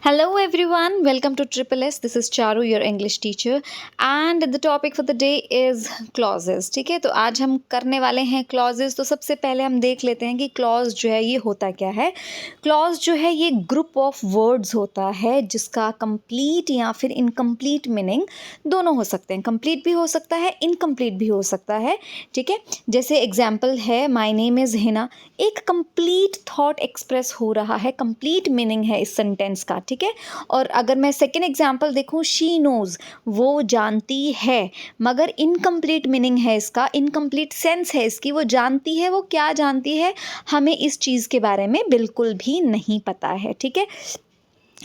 Hello everyone, welcome to Triple S. This is Charu, your English teacher, and the topic for the day is clauses. ठीक है, तो आज हम करने वाले हैं clauses. तो सबसे पहले हम देख लेते हैं कि clause जो है ये होता क्या है. clause जो है ये group of words होता है जिसका complete या फिर incomplete meaning दोनों हो सकते हैं. complete भी हो सकता है, incomplete भी हो सकता है. ठीक है, जैसे एग्जाम्पल है my name is हिना. एक complete thought express हो रहा है, complete meaning है इस sentence का. ठीक है, और अगर मैं सेकेंड एग्जाम्पल देखूँ शी नोज, वो जानती है, मगर इनकम्प्लीट मीनिंग है इसका, इनकम्प्लीट सेंस है इसकी. वो जानती है, वो क्या जानती है, हमें इस चीज़ के बारे में बिल्कुल भी नहीं पता है. ठीक है,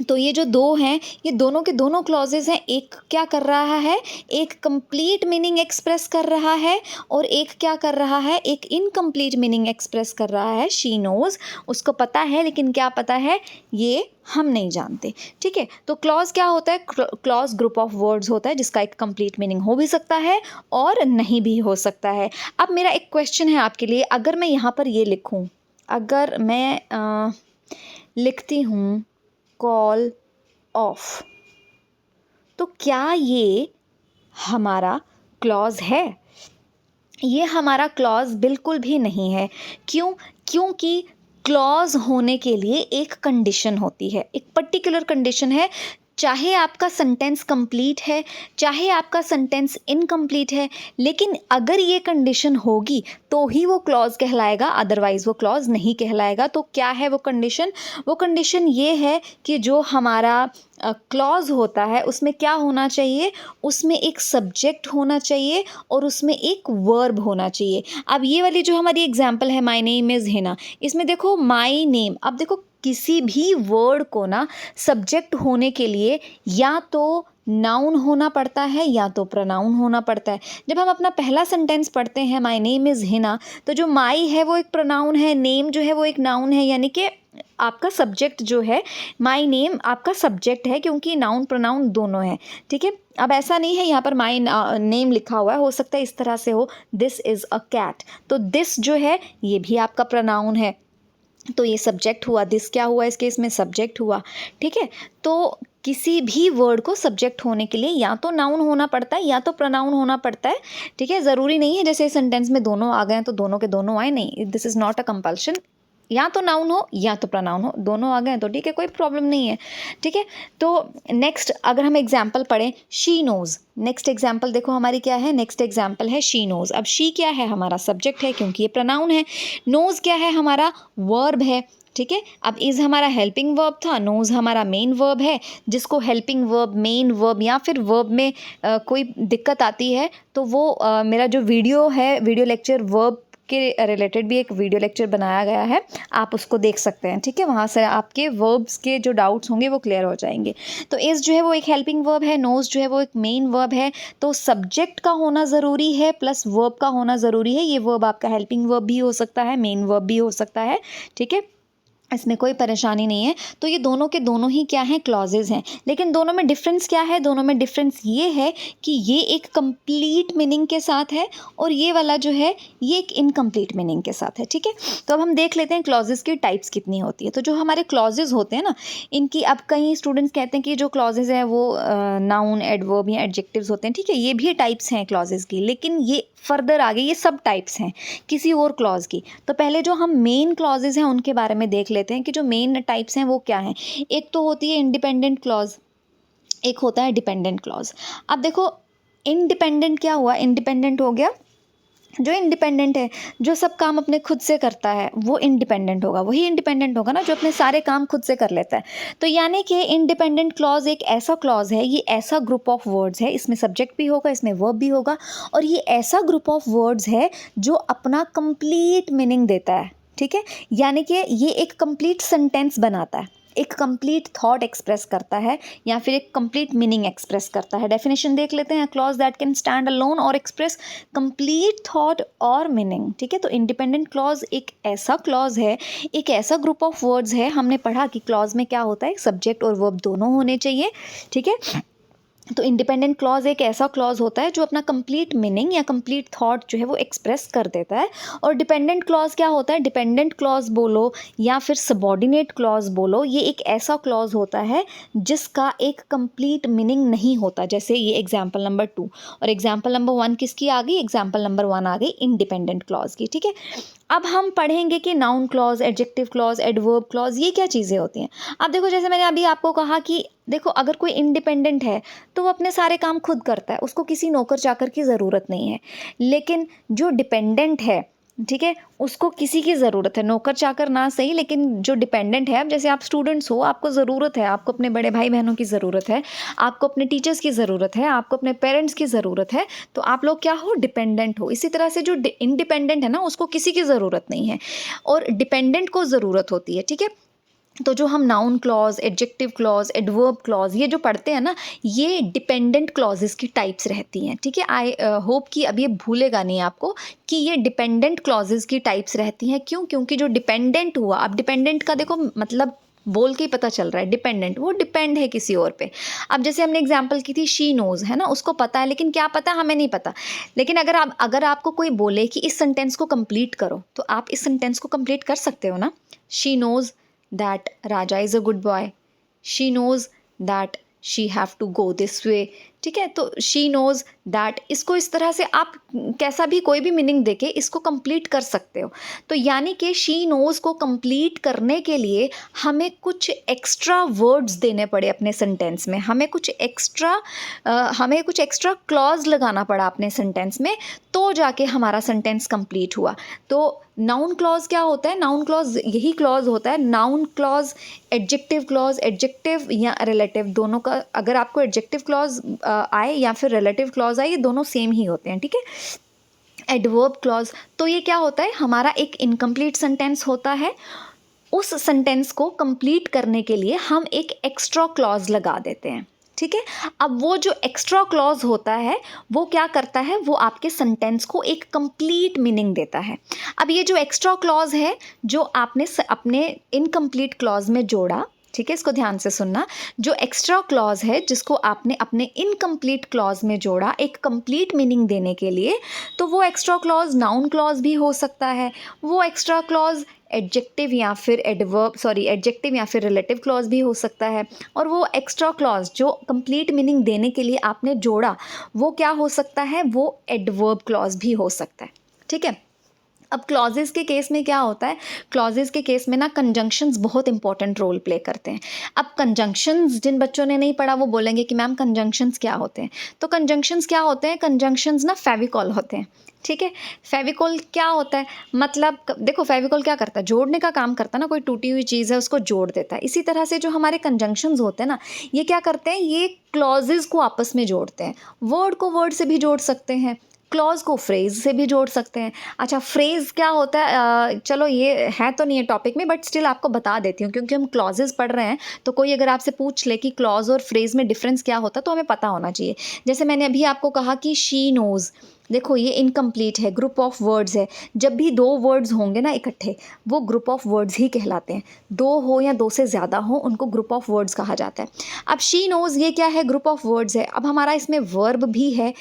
तो ये जो दो हैं ये दोनों के दोनों क्लॉजेज हैं. एक क्या कर रहा है, एक कंप्लीट मीनिंग एक्सप्रेस कर रहा है, और एक क्या कर रहा है, एक इनकम्प्लीट मीनिंग एक्सप्रेस कर रहा है. शी नोज, उसको पता है, लेकिन क्या पता है ये हम नहीं जानते. ठीक है, तो क्लॉज क्या होता है, क्लॉज ग्रुप ऑफ वर्ड्स होता है जिसका एक कंप्लीट मीनिंग हो भी सकता है और नहीं भी हो सकता है. अब मेरा एक क्वेश्चन है आपके लिए, अगर मैं यहाँ पर ये लिखूँ, अगर मैं लिखती हूँ कॉल ऑफ, तो क्या ये हमारा क्लॉज है? ये हमारा क्लॉज बिल्कुल भी नहीं है. क्यों? क्योंकि क्लॉज होने के लिए एक कंडीशन होती है, एक पर्टिकुलर कंडीशन है. चाहे आपका सेंटेंस कंप्लीट है, चाहे आपका सेंटेंस इनकम्प्लीट है, लेकिन अगर ये कंडीशन होगी तो ही वो क्लॉज कहलाएगा, अदरवाइज वो क्लॉज नहीं कहलाएगा. तो क्या है वो कंडीशन? वो कंडीशन ये है कि जो हमारा क्लॉज होता है उसमें क्या होना चाहिए, उसमें एक सब्जेक्ट होना चाहिए और उसमें एक वर्ब होना चाहिए. अब ये वाली जो हमारी एग्जाम्पल है माई नेम इज़ हिना, इसमें देखो माई नेम, अब देखो किसी भी वर्ड को ना सब्जेक्ट होने के लिए या तो नाउन होना पड़ता है या तो प्रोनाउन होना पड़ता है. जब हम अपना पहला सेंटेंस पढ़ते हैं माई नेम इज़ हिना, तो जो माई है वो एक प्रोनाउन है, नेम जो है वो एक नाउन है, यानी कि आपका सब्जेक्ट जो है, माई नेम आपका सब्जेक्ट है, क्योंकि नाउन प्रोनाउन दोनों है. ठीक है, अब ऐसा नहीं है यहाँ पर माई नेम लिखा हुआ है, हो सकता है इस तरह से हो, दिस इज़ अ कैट, तो दिस जो है ये भी आपका प्रोनाउन है, तो ये सब्जेक्ट हुआ. दिस क्या हुआ, इस केस में सब्जेक्ट हुआ. ठीक है, तो किसी भी वर्ड को सब्जेक्ट होने के लिए या तो नाउन होना पड़ता है या तो प्रोनाउन होना पड़ता है. ठीक है, ज़रूरी नहीं है जैसे सेंटेंस में दोनों आ गए हैं तो दोनों के दोनों आए, नहीं, this is not a compulsion. या तो नाउन हो या तो प्रोनाउन हो, दोनों आ गए तो ठीक है, कोई प्रॉब्लम नहीं है. ठीक है, तो नेक्स्ट अगर हम एग्जाम्पल पढ़ें, शी नोज़. नेक्स्ट एग्जाम्पल देखो हमारी क्या है, नेक्स्ट एग्जाम्पल है शी नोज़. अब शी क्या है, हमारा सब्जेक्ट है क्योंकि ये प्रोनाउन है. नोज़ क्या है, हमारा वर्ब है. ठीक है, अब इज़ हमारा हेल्पिंग वर्ब था, नोज़ हमारा मेन वर्ब है. जिसको हेल्पिंग वर्ब, मेन वर्ब या फिर वर्ब में कोई दिक्कत आती है तो वो मेरा जो वीडियो है, वीडियो लेक्चर वर्ब के रिलेटेड भी एक वीडियो लेक्चर बनाया गया है, आप उसको देख सकते हैं. ठीक है, वहाँ से आपके वर्ब्स के जो डाउट्स होंगे वो क्लियर हो जाएंगे. तो इज़ जो है वो एक हेल्पिंग वर्ब है, नोज़ जो है वो एक मेन वर्ब है. तो सब्जेक्ट का होना ज़रूरी है प्लस वर्ब का होना ज़रूरी है. ये वर्ब आपका हेल्पिंग वर्ब भी हो सकता है, मेन वर्ब भी हो सकता है. ठीक है, इसमें कोई परेशानी नहीं है. तो ये दोनों के दोनों ही क्या हैं, क्लॉजेज हैं. लेकिन दोनों में डिफरेंस क्या है, दोनों में डिफरेंस ये है कि ये एक कंप्लीट मीनिंग के साथ है और ये वाला जो है ये एक इनकम्प्लीट मीनिंग के साथ है. ठीक है, तो अब हम देख लेते हैं क्लॉजेज की टाइप्स कितनी होती है. तो जो हमारे क्लॉजेज होते हैं ना, इनकी, अब कई स्टूडेंट्स कहते हैं कि जो क्लॉजेज हैं वो नाउन, एडवर्ब या एडजेक्टिव्स होते हैं. ठीक है, ये भी टाइप्स हैं क्लॉजेज की, लेकिन ये फर्दर आगे ये सब टाइप्स हैं किसी और क्लॉज की. तो पहले जो हम मेन क्लॉजेज हैं उनके बारे में देख लेते हैं कि जो मेन टाइप्स हैं वो क्या हैं. एक तो होती है इंडिपेंडेंट क्लॉज, एक होता है डिपेंडेंट क्लॉज. अब देखो इंडिपेंडेंट क्या हुआ, इंडिपेंडेंट हो गया जो इंडिपेंडेंट है, जो सब काम अपने खुद से करता है वो इंडिपेंडेंट होगा. वही इंडिपेंडेंट होगा ना जो अपने सारे काम खुद से कर लेता है. तो यानी कि इंडिपेंडेंट क्लॉज एक ऐसा क्लॉज है, ये ऐसा ग्रुप ऑफ वर्ड्स है, इसमें सब्जेक्ट भी होगा, इसमें वर्ब भी होगा, और ये ऐसा ग्रुप ऑफ वर्ड्स है जो अपना कंप्लीट मीनिंग देता है. ठीक है, यानी कि ये एक कंप्लीट सेंटेंस बनाता है, एक कंप्लीट थॉट एक्सप्रेस करता है या फिर एक कंप्लीट मीनिंग एक्सप्रेस करता है. डेफिनेशन देख लेते हैं, clause that can stand alone और एक्सप्रेस कंप्लीट थॉट और मीनिंग. ठीक है, तो इंडिपेंडेंट क्लॉज एक ऐसा क्लॉज है, एक ऐसा ग्रुप ऑफ वर्ड्स है. हमने पढ़ा कि क्लॉज में क्या होता है, सब्जेक्ट और वर्ब दोनों होने चाहिए. ठीक है, तो इंडिपेंडेंट क्लॉज एक ऐसा क्लॉज होता है जो अपना कंप्लीट मीनिंग या कंप्लीट थॉट जो है वो एक्सप्रेस कर देता है। और डिपेंडेंट क्लॉज क्या होता है, डिपेंडेंट क्लॉज बोलो या फिर सबॉर्डिनेट क्लॉज बोलो, ये एक ऐसा क्लॉज होता है जिसका एक कंप्लीट मीनिंग नहीं होता। जैसे ये एग्जाम्पल नंबर 2 और एग्जाम्पल नंबर 1 किसकी आ गई, एग्जाम्पल नंबर 1 आ गई इंडिपेंडेंट क्लॉज की। ठीक है, अब हम पढ़ेंगे कि noun clause, adjective clause, adverb clause ये क्या चीज़ें होती हैं। अब देखो, जैसे मैंने अभी आपको कहा कि देखो अगर कोई इंडिपेंडेंट है तो वो अपने सारे काम खुद करता है, उसको किसी नौकर चाकर की ज़रूरत नहीं है। लेकिन जो डिपेंडेंट है, ठीक है, उसको किसी की ज़रूरत है, नौकर चाकर ना सही लेकिन जो डिपेंडेंट है, अब जैसे आप स्टूडेंट्स हो, आपको ज़रूरत है, आपको अपने बड़े भाई बहनों की ज़रूरत है, आपको अपने टीचर्स की ज़रूरत है, आपको अपने पेरेंट्स की ज़रूरत है, तो आप लोग क्या हो, डिपेंडेंट हो। इसी तरह से जो इंडिपेंडेंट है ना, उसको किसी की ज़रूरत नहीं है और डिपेंडेंट को ज़रूरत होती है। ठीक है, तो जो हम noun clause, adjective clause, adverb clause ये जो पढ़ते हैं ना, ये डिपेंडेंट क्लॉजेस की टाइप्स रहती हैं। ठीक है, आई होप कि अब ये भूलेगा नहीं आपको कि ये डिपेंडेंट क्लॉजेस की टाइप्स रहती हैं। क्यों? क्योंकि जो डिपेंडेंट हुआ, अब डिपेंडेंट का देखो मतलब बोल के ही पता चल रहा है, डिपेंडेंट वो डिपेंड है किसी और पे। अब जैसे हमने एग्जांपल की थी, शी नोज़, है ना, उसको पता है, लेकिन क्या पता हमें नहीं पता। लेकिन अगर आपको कोई बोले कि इस सेंटेंस को कंप्लीट करो, तो आप इस सेंटेंस को कंप्लीट कर सकते हो ना। She knows that Raja is a good boy. She knows that she have to go this way. ठीक है, तो शी नोज़ दैट, इसको इस तरह से आप कैसा भी कोई भी मीनिंग देके इसको कंप्लीट कर सकते हो। तो यानी कि शी नोज़ को कंप्लीट करने के लिए हमें कुछ एक्स्ट्रा वर्ड्स देने पड़े अपने सेंटेंस में, हमें कुछ एक्स्ट्रा क्लॉज लगाना पड़ा अपने सेंटेंस में, तो जाके हमारा सेंटेंस कंप्लीट हुआ। तो नाउन क्लॉज क्या होता है, नाउन क्लॉज यही क्लॉज होता है। नाउन क्लॉज, एडजेक्टिव या रिलेटिव, दोनों का, अगर आपको एडजेक्टिव क्लॉज आए या फिर रिलेटिव क्लॉज आए, ये दोनों सेम ही होते हैं। ठीक है, एडवर्ब क्लॉज, तो ये क्या होता है, हमारा एक इनकम्प्लीट सेंटेंस होता है, उस सेंटेंस को कंप्लीट करने के लिए हम एक एक्स्ट्रा क्लॉज लगा देते हैं। ठीक है, अब वो जो एक्स्ट्रा क्लॉज होता है वो क्या करता है, वो आपके सेंटेंस को एक कंप्लीट मीनिंग देता है। अब ये जो एक्स्ट्रा क्लॉज है जो आपने अपने इनकम्प्लीट क्लॉज में जोड़ा, ठीक है, इसको ध्यान से सुनना, जो एक्स्ट्रा क्लॉज है जिसको आपने अपने इनकम्प्लीट क्लॉज में जोड़ा एक कंप्लीट मीनिंग देने के लिए, तो वो एक्स्ट्रा क्लॉज नाउन क्लॉज भी हो सकता है, वो एक्स्ट्रा क्लॉज एडजेक्टिव या फिर एडजेक्टिव या फिर रिलेटिव क्लॉज भी हो सकता है, और वो एक्स्ट्रा क्लॉज जो कंप्लीट मीनिंग देने के लिए आपने जोड़ा वो क्या हो सकता है, वो एडवर्ब क्लॉज भी हो सकता है। ठीक है, अब क्लॉजेज़ के केस में क्या होता है, क्लॉजेज़ के केस में ना कंजंक्शंस बहुत इंपॉर्टेंट रोल प्ले करते हैं। अब कंजंक्शंस जिन बच्चों ने नहीं पढ़ा वो बोलेंगे कि मैम कंजंक्शंस क्या होते हैं। तो कंजंक्शंस क्या होते हैं, कंजंक्शंस ना फेविकॉल होते हैं। ठीक है, फेविकॉल क्या होता है, मतलब देखो फेविकॉल क्या करता है, जोड़ने का काम करता है ना, कोई टूटी हुई चीज़ है उसको जोड़ देता है। इसी तरह से जो हमारे कंजंक्शंस होते हैं ना, ये क्या करते हैं, ये क्लॉजेज़ को आपस में जोड़ते हैं। वर्ड को वर्ड से भी जोड़ सकते हैं, क्लॉज को फ्रेज से भी जोड़ सकते हैं। अच्छा, फ्रेज क्या होता है, चलो ये है तो नहीं है टॉपिक में, बट स्टिल आपको बता देती हूँ क्योंकि हम क्लॉजेज पढ़ रहे हैं, तो कोई अगर आपसे पूछ ले कि क्लॉज और फ्रेज में डिफरेंस क्या होता है तो हमें पता होना चाहिए। जैसे मैंने अभी आपको कहा कि शी नोज़, देखो ये इनकम्प्लीट है, ग्रुप ऑफ वर्ड्स है। जब भी दो वर्ड्स होंगे ना इकट्ठे, वो ग्रुप ऑफ वर्ड्स ही कहलाते हैं। दो हो या दो से ज़्यादा हो, उनको ग्रुप ऑफ वर्ड्स कहा जाता है। अब शी नोज़ ये क्या है, ग्रुप ऑफ वर्ड्स है। अब हमारा इसमें वर्ब भी है,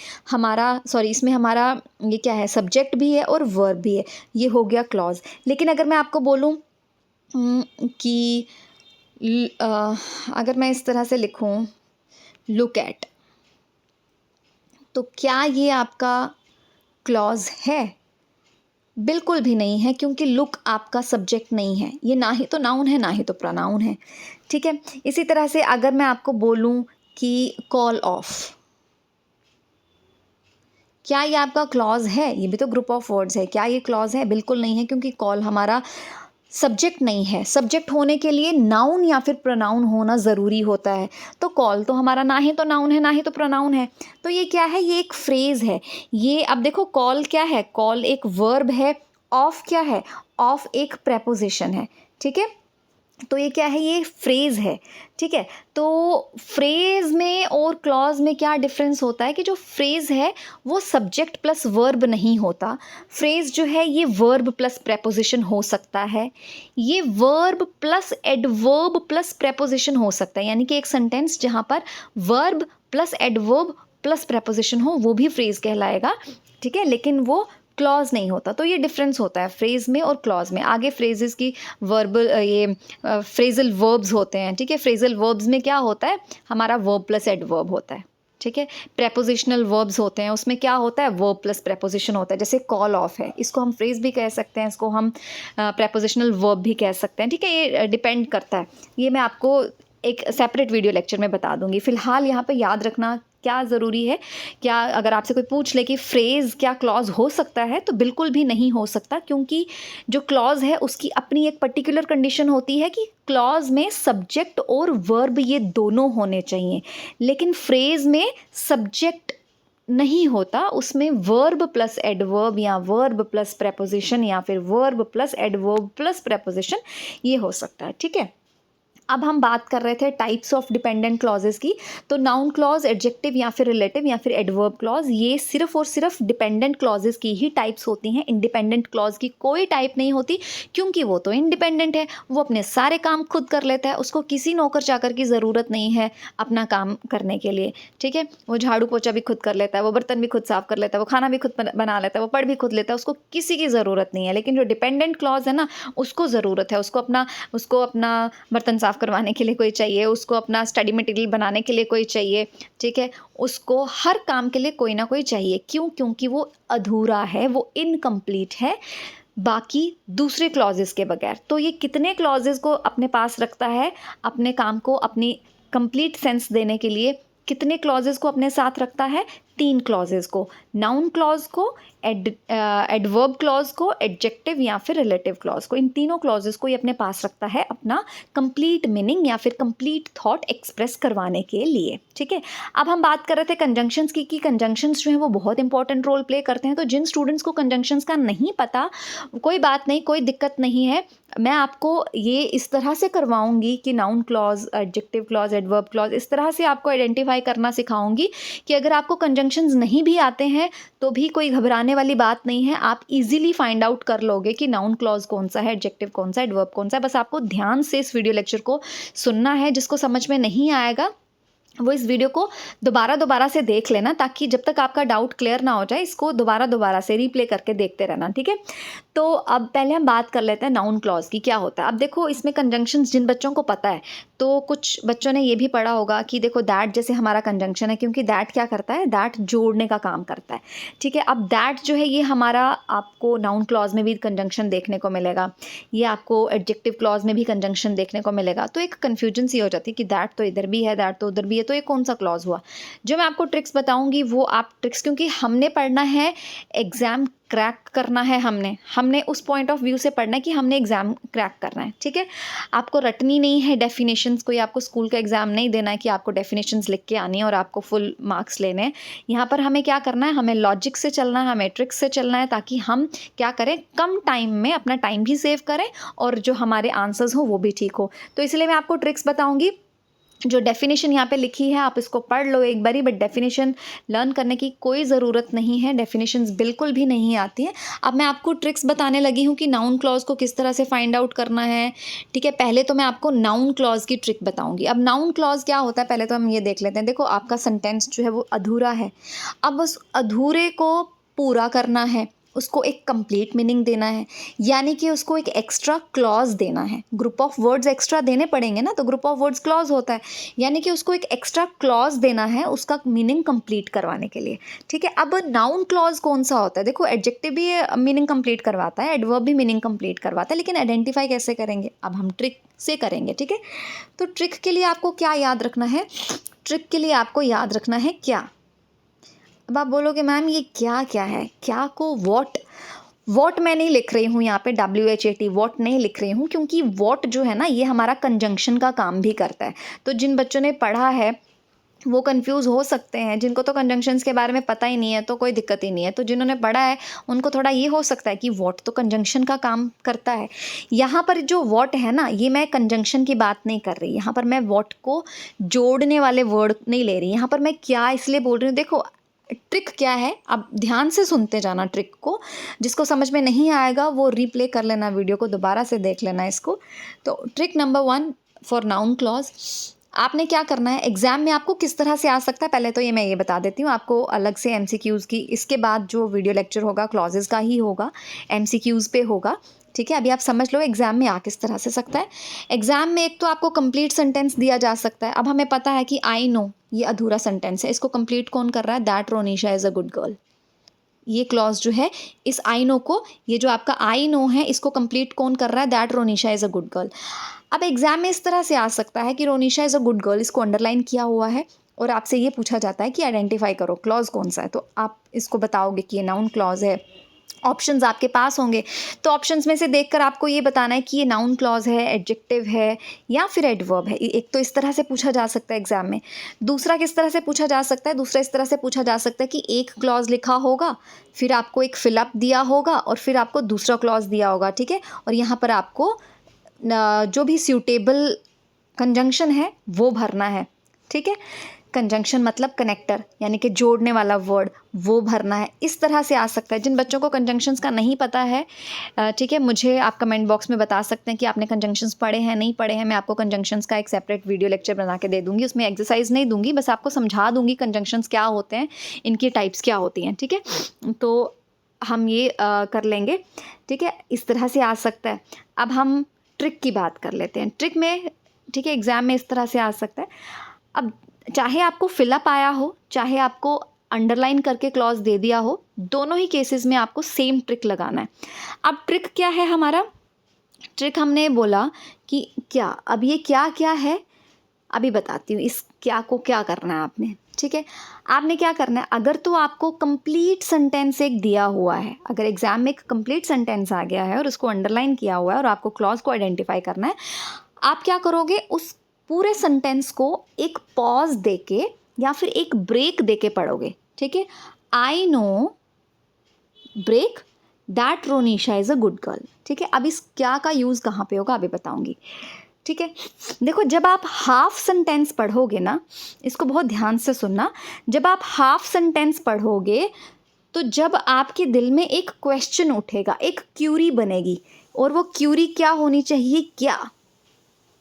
इसमें हमारा ये क्या है, सब्जेक्ट भी है और वर्ब भी है, ये हो गया क्लॉज। लेकिन अगर मैं आपको बोलूँ कि अगर मैं इस तरह से लिखूँ लुक एट, तो क्या ये आपका क्लॉज है? बिल्कुल भी नहीं है, क्योंकि लुक आपका सब्जेक्ट नहीं है, ये ना ही तो नाउन है ना ही तो प्रोनाउन है। ठीक है, इसी तरह से अगर मैं आपको बोलूं कि कॉल ऑफ, क्या ये आपका क्लॉज है? ये भी तो ग्रुप ऑफ वर्ड्स है, क्या ये क्लॉज है? बिल्कुल नहीं है, क्योंकि कॉल हमारा सब्जेक्ट नहीं है। सब्जेक्ट होने के लिए नाउन या फिर प्रोनाउन होना ज़रूरी होता है, तो कॉल तो हमारा ना ही तो नाउन है ना ही तो प्रोनाउन है, तो ये क्या है, ये एक फ्रेज़ है। ये अब देखो, कॉल क्या है, कॉल एक वर्ब है, ऑफ क्या है, ऑफ एक प्रेपोजिशन है। ठीक है, तो ये क्या है, ये फ्रेज़ है। ठीक है, तो फ्रेज़ में और क्लॉज में क्या डिफरेंस होता है कि जो फ्रेज़ है वो सब्जेक्ट प्लस वर्ब नहीं होता। फ्रेज़ जो है ये वर्ब प्लस प्रेपोजिशन हो सकता है, ये verb plus adverb plus preposition हो सकता है, यानी कि एक सेंटेंस जहाँ पर verb plus adverb plus preposition हो वो भी फ्रेज कहलाएगा, ठीक है, लेकिन वो क्लॉज नहीं होता। तो ये डिफरेंस होता है फ्रेज में और क्लॉज में। आगे फ्रेजेस की वर्बल फ्रेजल वर्ब्स होते हैं, ठीक है। फ्रेजल वर्ब्स में क्या होता है, हमारा वर्ब प्लस एडवर्ब होता है, ठीक है। प्रेपोजिशनल वर्ब्स होते हैं, उसमें क्या होता है, वर्ब प्लस प्रेपोजिशन होता है। जैसे कॉल ऑफ है, इसको हम फ्रेज भी कह सकते हैं, इसको हम प्रेपोजिशनल वर्ब भी कह सकते हैं, ठीक है। ये डिपेंड करता है, ये मैं आपको एक सेपरेट वीडियो लेक्चर में बता दूंगी। फिलहाल यहाँ पे याद रखना क्या ज़रूरी है, क्या अगर आपसे कोई पूछ ले कि फ्रेज़ क्या क्लॉज हो सकता है, तो बिल्कुल भी नहीं हो सकता, क्योंकि जो क्लॉज है उसकी अपनी एक पर्टिकुलर कंडीशन होती है कि क्लॉज में सब्जेक्ट और वर्ब ये दोनों होने चाहिए। लेकिन फ्रेज़ में सब्जेक्ट नहीं होता, उसमें वर्ब प्लस एडवर्ब या वर्ब प्लस प्रेपोजिशन या फिर verb plus adverb plus preposition ये हो सकता है, ठीक है। अब हम बात कर रहे थे टाइप्स ऑफ डिपेंडेंट क्लॉजेस की। तो नाउन क्लॉज, एडजेक्टिव या फिर रिलेटिव या फिर एडवर्ब क्लॉज, ये सिर्फ और सिर्फ डिपेंडेंट क्लॉजेस की ही टाइप्स होती हैं। इंडिपेंडेंट क्लॉज की कोई टाइप नहीं होती, क्योंकि वो तो इंडिपेंडेंट है, वो अपने सारे काम खुद कर लेता है, उसको किसी नौकर चाकर की ज़रूरत नहीं है अपना काम करने के लिए, ठीक है। वो झाड़ू पोछा भी खुद कर लेता है, वो बर्तन भी खुद साफ कर लेता है, वो खाना भी खुद बना लेता है, वो पढ़ भी खुद लेता है, उसको किसी की ज़रूरत नहीं है। लेकिन जो डिपेंडेंट क्लॉज है ना, उसको ज़रूरत है, उसको अपना बर्तन साफ करवाने के लिए कोई चाहिए, उसको अपना स्टडी मटेरियल बनाने के लिए कोई चाहिए, ठीक है। उसको हर काम के लिए कोई ना कोई चाहिए। क्यों? क्योंकि वो अधूरा है, वो इनकम्प्लीट है बाकी दूसरे क्लॉजेस के बगैर। तो ये कितने क्लॉजेस को अपने पास रखता है, अपने काम को अपनी कंप्लीट सेंस देने के लिए कितने क्लॉजेस को अपने साथ रखता है, 3 क्लॉजेस को, नाउन क्लॉज को, एडवर्ब क्लॉज को, एडजेक्टिव या फिर रिलेटिव क्लॉज को। इन तीनों क्लॉजेस को ये अपने पास रखता है अपना कंप्लीट मीनिंग या फिर कंप्लीट थॉट एक्सप्रेस करवाने के लिए, ठीक है। अब हम बात कर रहे थे कंजंक्शंस की कि कंजंक्शंस जो हैं वो बहुत इंपॉर्टेंट रोल प्ले करते हैं। तो जिन स्टूडेंट्स को कंजंक्शंस का नहीं पता, कोई बात नहीं, कोई दिक्कत नहीं है, मैं आपको ये इस तरह से करवाऊंगी कि noun clause, adjective clause, adverb clause, इस तरह से आपको आइडेंटिफाई करना सिखाऊंगी कि अगर आपको कंजंक्शंस नहीं भी आते हैं तो भी कोई घबराने वाली बात नहीं है। आप इजीली फाइंड आउट कर लोगे कि नाउन क्लॉज कौन सा है, एडजेक्टिव कौन सा है, एडवर्ब कौन सा है। बस आपको ध्यान से इस वीडियो लेक्चर को सुनना है। जिसको समझ में नहीं आएगा वो इस वीडियो को दोबारा से देख लेना, ताकि जब तक आपका डाउट क्लियर ना हो जाए, इसको दोबारा से रीप्ले करके देखते रहना, ठीक है। तो अब पहले हम बात कर लेते हैं नाउन क्लॉज की क्या होता है। अब देखो, इसमें कंजंक्शंस जिन बच्चों को पता है, तो कुछ बच्चों ने ये भी पढ़ा होगा कि देखो दैट जैसे हमारा कंजंक्शन है, क्योंकि दैट क्या करता है, दैट जोड़ने का काम करता है, ठीक है। अब दैट जो है ये हमारा आपको नाउन क्लॉज में भी कंजंक्शन देखने को मिलेगा, ये आपको एडजेक्टिव क्लॉज में भी कंजंक्शन देखने को मिलेगा। तो एक कन्फ्यूजन सी हो जाती है कि दैट तो इधर भी है, दैट तो उधर भी है, तो ये कौन सा क्लॉज हुआ। जो मैं आपको ट्रिक्स बताऊंगी वो आप ट्रिक्स, क्योंकि हमने पढ़ना है, एग्जाम क्रैक करना है, हमने उस पॉइंट ऑफ व्यू से पढ़ना है कि हमने एग्जाम क्रैक करना है, ठीक है। आपको रटनी नहीं है डेफिनेशंस, कोई आपको स्कूल का एग्जाम नहीं देना है कि आपको डेफिनेशंस लिख के आनी है और आपको फुल मार्क्स लेने हैं। यहाँ पर हमें क्या करना है, हमें लॉजिक से चलना है, हमें ट्रिक्स से चलना है, ताकि हम क्या करें, कम टाइम में अपना टाइम भी सेव करें और जो हमारे आंसर्स हो वो भी ठीक हो। तो इसलिए मैं आपको ट्रिक्स बताऊंगी। जो डेफिनेशन यहाँ पे लिखी है आप इसको पढ़ लो एक बारी, बट डेफिनेशन लर्न करने की कोई ज़रूरत नहीं है, डेफिनेशंस बिल्कुल भी नहीं आती हैं। अब मैं आपको ट्रिक्स बताने लगी हूँ कि नाउन क्लॉज को किस तरह से फाइंड आउट करना है, ठीक है। पहले तो मैं आपको नाउन क्लॉज की ट्रिक बताऊँगी। अब नाउन क्लॉज क्या होता है, पहले तो हम ये देख लेते हैं। देखो, आपका सेंटेंस जो है वो अधूरा है, अब उस अधूरे को पूरा करना है, उसको एक कंप्लीट मीनिंग देना है, यानी कि उसको एक एक्स्ट्रा क्लॉज देना है। ग्रुप ऑफ वर्ड्स एक्स्ट्रा देने पड़ेंगे ना, तो ग्रुप ऑफ वर्ड्स क्लॉज होता है, यानी कि उसको एक एक्स्ट्रा क्लॉज देना है उसका मीनिंग कंप्लीट करवाने के लिए, ठीक है। अब नाउन क्लॉज कौन सा होता है, देखो एडजेक्टिव भी मीनिंग कंप्लीट करवाता है, एडवर्ब भी मीनिंग कंप्लीट करवाता है, लेकिन आइडेंटिफाई कैसे करेंगे, अब हम ट्रिक से करेंगे, ठीक है। तो ट्रिक के लिए आपको क्या याद रखना है, ट्रिक के लिए आपको याद रखना है क्या। अब आप बोलोगे मैम ये क्या क्या है, क्या को वॉट मैं नहीं लिख रही हूँ यहाँ पे, WHAT वॉट नहीं लिख रही हूँ, क्योंकि वॉट जो है ना ये हमारा कंजंक्शन का काम भी करता है। तो जिन बच्चों ने पढ़ा है वो कंफ्यूज हो सकते हैं, जिनको तो कंजंक्शंस के बारे में पता ही नहीं है तो कोई दिक्कत ही नहीं है। तो जिन्होंने पढ़ा है उनको थोड़ा ये हो सकता है कि वॉट तो कंजंक्शन का काम करता है। यहाँ पर जो वॉट है ना, ये मैं कंजंक्शन की बात नहीं कर रही, यहाँ पर मैं वॉट को जोड़ने वाले वर्ड नहीं ले रही, यहाँ पर मैं क्या इसलिए बोल रही हूँ। देखो ट्रिक क्या है, आप ध्यान से सुनते जाना ट्रिक को, जिसको समझ में नहीं आएगा वो रीप्ले कर लेना, वीडियो को दोबारा से देख लेना इसको। तो trick number 1 for noun clause, आपने क्या करना है, एग्ज़ाम में आपको किस तरह से आ सकता है, पहले तो ये मैं ये बता देती हूँ आपको अलग से एमसीक्यूज़ की, इसके बाद जो वीडियो लेक्चर होगा क्लॉजेज़ का ही होगा, एमसीक्यूज़ पे होगा, ठीक है? अभी आप समझ लो एग्ज़ाम में आ किस तरह से सकता है। एग्ज़ाम में एक तो आपको कंप्लीट सेंटेंस दिया जा सकता है। अब हमें पता है कि आई नो ये अधूरा सेंटेंस है, इसको कंप्लीट कौन कर रहा है? That Ronisha is a good girl. ये क्लॉज़ जो है इस आई नो को, ये जो आपका आई नो है इसको कंप्लीट कौन कर रहा है? That Ronisha is a good girl. अब एग्ज़ाम में इस तरह से आ सकता है कि Ronisha is a good girl, इसको अंडरलाइन किया हुआ है और आपसे ये पूछा जाता है कि आइडेंटिफाई करो क्लॉज़ कौन सा है, तो आप इसको बताओगे कि ये नाउन क्लॉज़ है। ऑप्शंस आपके पास होंगे, तो ऑप्शंस में से देखकर आपको ये बताना है कि ये नाउन क्लॉज़ है, एडजेक्टिव है या फिर एडवर्ब है। एक तो इस तरह से पूछा जा सकता है एग्ज़ाम में। दूसरा किस तरह से पूछा जा सकता है? दूसरा इस तरह से पूछा जा सकता है कि एक क्लॉज़ लिखा होगा, फिर आपको एक फिल अप दिया होगा और फिर आपको दूसरा क्लॉज़ दिया होगा, ठीक है? और यहाँ पर आपको जो भी सूटेबल कंजंक्शन है वो भरना है, ठीक है? कंजंक्शन मतलब कनेक्टर, यानी कि जोड़ने वाला वर्ड, वो भरना है। इस तरह से आ सकता है। जिन बच्चों को कंजंक्शंस का नहीं पता है, ठीक है, मुझे आप कमेंट बॉक्स में बता सकते हैं कि आपने कंजंक्शंस पढ़े हैं, नहीं पढ़े हैं। मैं आपको कंजंक्शंस का एक सेपरेट वीडियो लेक्चर बना के दे दूँगी। उसमें एक्सरसाइज नहीं दूँगी, बस आपको समझा दूँगी कंजंक्शंस क्या होते हैं, इनकी टाइप्स क्या होती हैं, ठीक है? तो हम ये कर लेंगे, ठीक है? इस तरह से आ सकता है। अब हम ट्रिक की बात कर लेते हैं। ट्रिक में, ठीक है, एग्ज़ाम में इस तरह से आ सकता है। अब चाहे आपको फिलअप आया हो, चाहे आपको अंडरलाइन करके क्लॉज़ दे दिया हो, दोनों ही केसेस में आपको सेम ट्रिक लगाना है। अब ट्रिक क्या है हमारा? ट्रिक हमने बोला कि क्या, अब ये क्या-क्या है, अभी बताती हूँ। इस क्या को क्या करना है आपने, ठीक है? आपने क्या करना है, अगर तो आपको कंप्लीट सेंटेंस एक दिया हुआ है, अगर एग्ज़ाम में एक कंप्लीट सेंटेंस आ गया है और उसको अंडरलाइन किया हुआ है और आपको क्लॉज़ को आइडेंटिफ़ाई करना है, आप क्या करोगे, उस पूरे सेंटेंस को एक पॉज़ देके या फिर एक ब्रेक देके पढ़ोगे, ठीक है? I know break that Ronisha is a good girl, ठीक है? अब इस क्या का यूज़ कहाँ पे होगा अभी बताऊँगी, ठीक है? देखो, जब आप हाफ सेंटेंस पढ़ोगे ना, इसको बहुत ध्यान से सुनना, जब आप हाफ सेंटेंस पढ़ोगे तो जब आपके दिल में एक क्वेश्चन उठेगा, एक क्यूरी बनेगी, और वो क्यूरी क्या होनी चाहिए? क्या